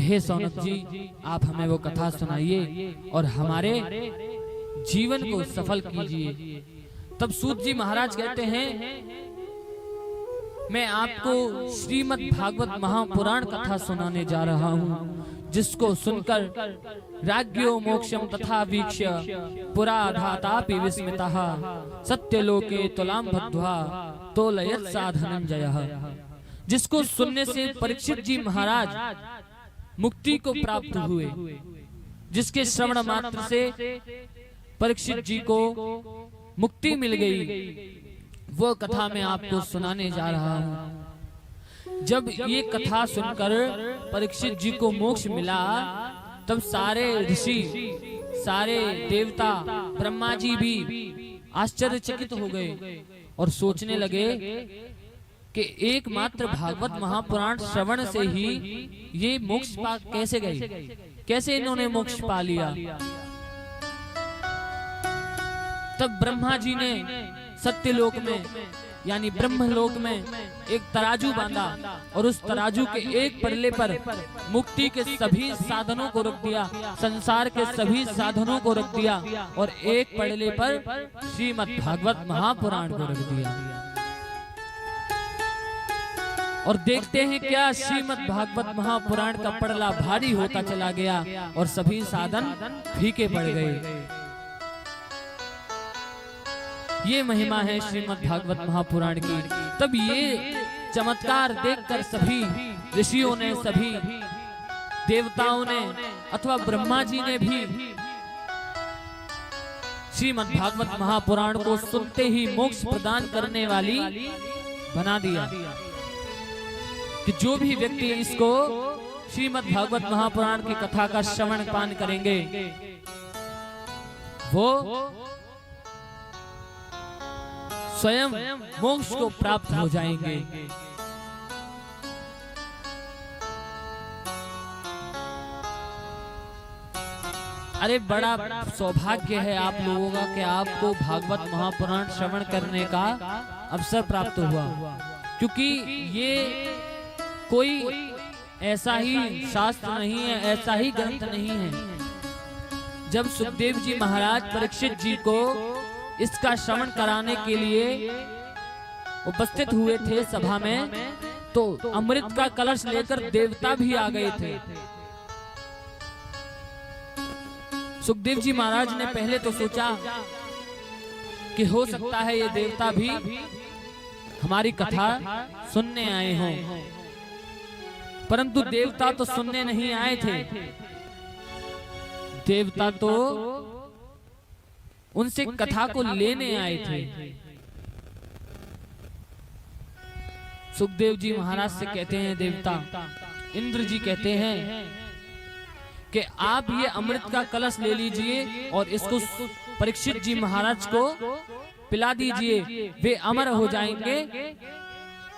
हे सौनक जी, आप हमें वो कथा सुनाइए और हमारे जीवन को सफल कीजिए। तब सूत जी महाराज कहते हैं, मैं आपको श्रीमद् भागवत महापुराण कथा सुनाने जा रहा हूँ, जिसको सुनकर राज्ञो मोक्षम तथा वीक्ष्य पुरा धातापि विस्मितः सत्यलोके तुलाम बद्ध्वा तोलयत् साधनंजयः। जिसको सुनने से परीक्षित जी महाराज मुक्ति को प्राप्त हुए, जिसके श्रवण मात्र से परीक्षित जी को मुक्ति मिल गई, वो कथा मैं आपको सुनाने जा रहा हूँ। जब ये कथा सुनकर परीक्षित जी को मोक्ष मिला, तब सारे ऋषि, सारे देवता, ब्रह्मा जी भी आश्चर्यचकित हो गए और सोचने लगे कि एकमात्र भागवत महापुराण श्रवण से ही ये मोक्ष पा कैसे गए, कैसे इन्होंने मोक्ष पा लिया। तब ब्रह्मा जी ने सत्यलोक में यानी ब्रह्मलोक में एक तराजू बांधा और उस तराजू के एक पड़ले पर मुक्ति के सभी साधनों को रख दिया, संसार के सभी साधनों को रख दिया और एक पड़ले पर श्रीमद् भागवत महापुराण को रख दिया। और देखते हैं क्या, श्रीमद् भागवत महापुराण का पड़ला भारी होता चला गया और सभी साधन फीके पड़ गए। ये महिमा है श्रीमद् भागवत महापुराण की। तब ये चमत्कार देखकर सभी ऋषियों ने, सभी देवताओं ने अथवा ब्रह्मा जी ने भी श्रीमद् भागवत महापुराण को सुनते ही मोक्ष प्रदान करने वाली बना दिया कि जो भी व्यक्ति इसको श्रीमद् भागवत महापुराण की कथा का श्रवण पान करेंगे, वो स्वयं मोक्ष को प्राप्त हो जाएंगे। अरे बड़ा सौभाग्य है आप लोगों का कि आपको भागवत महापुराण श्रवण करने का अवसर प्राप्त हुआ, क्योंकि ये कोई ऐसा ही शास्त्र नहीं है, ऐसा ही ग्रंथ नहीं है। जब सुखदेव जी महाराज परीक्षित जी को इसका श्रवण कराने के लिए उपस्थित हुए थे सभा में, तो अमृत का कलश लेकर देवता भी आ गए थे। सुखदेव जी महाराज ने पहले तो सोचा कि हो सकता है ये देवता भी हमारी कथा सुनने आए हों, परंतु देवता तो सुनने नहीं आए थे, देवता तो उनसे कथा को लेने आए थे। सुखदेव जी महाराज से कहते हैं देवता, इंद्र जी कहते हैं कि आप ये अमृत का कलश ले लीजिए और इसको परीक्षित जी महाराज को पिला दीजिए, वे अमर हो जाएंगे।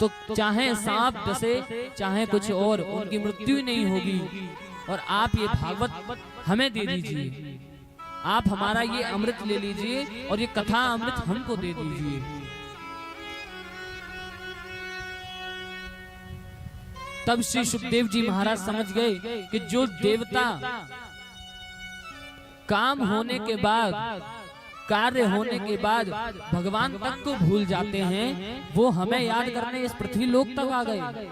तो चाहे सांप डसे, चाहे कुछ और, उनकी मृत्यु नहीं होगी। और आप ये भागवत हमें दे दीजिए, आप हमारा ये अमृत ले लीजिए और ये कथा अमृत हमको दे दीजिए। तब श्री सुखदेव जी महाराज समझ गए कि जो देवता काम होने के बाद, कार्य होने के बाद भगवान तक को भूल जाते हैं, वो हमें याद करने इस पृथ्वी लोक तक आ गए।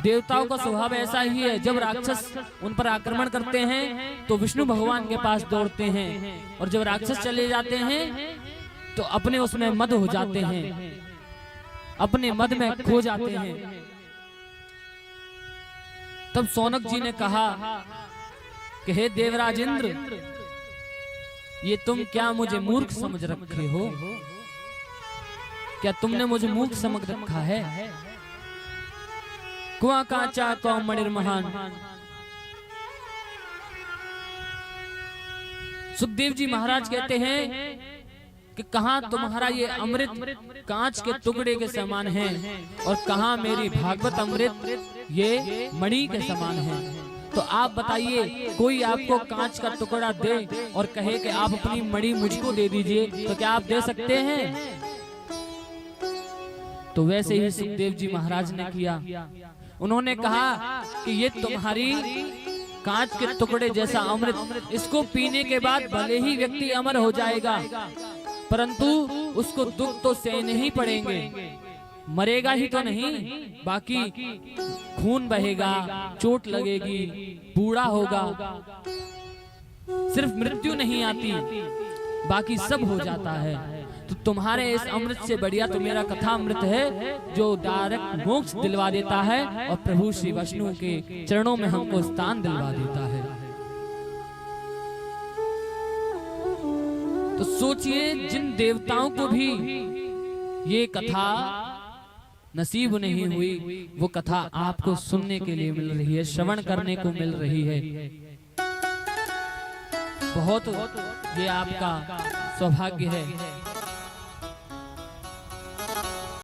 देवताओं का स्वभाव ऐसा ही है, जब राक्षस उन पर आक्रमण करते हैं तो विष्णु भगवान के पास दौड़ते हैं, और जब राक्षस चले जाते हैं तो अपने उसमें मद हो जाते हैं, अपने मद में खो जाते हैं। तब सौनक जी ने कहा कि हे देवराज इंद्र, ये तुम क्या मुझे मूर्ख समझ रखे हो? क्या तुमने मुझे मूर्ख समझ रखा है? कुआं काचा कौ मणिर महान। सुखदेव जी महाराज कहते हैं कि कहां तुम्हारा ये अमृत कांच के टुकड़े के समान है और कहां मेरी भागवत अमृत ये मणि के समान है। तो आप बताइए, कोई आपको कांच का टुकड़ा दे और कहे कि आप अपनी मणि मुझको दे दीजिए, तो क्या आप दे सकते हैं? तो वैसे ही सुखदेव जी महाराज ने किया। उन्होंने कहा कि ये तुम्हारी कांच के टुकड़े जैसा अमृत, इसको पीने के बाद भले ही व्यक्ति अमर हो जाएगा, परंतु उसको दुख तो सहने ही पड़ेंगे। मरेगा ही तो नहीं, बाकी खून बहेगा, चोट लगेगी, बूढ़ा होगा, सिर्फ मृत्यु नहीं आती, बाकी सब हो जाता है। तो तुम्हारे इस अमृत से बढ़िया तो मेरा कथा अमृत है, जो डायरेक्ट मोक्ष दिलवा देता है और प्रभु श्री विष्णु के चरणों में हमको स्थान दिलवा देता है। तो सोचिए, जिन देवताओं को भी ये कथा नसीब नहीं हुई, वो कथा आपको सुनने के लिए मिल रही है, श्रवण करने को मिल रही है। बहुत ये आपका सौभाग्य है।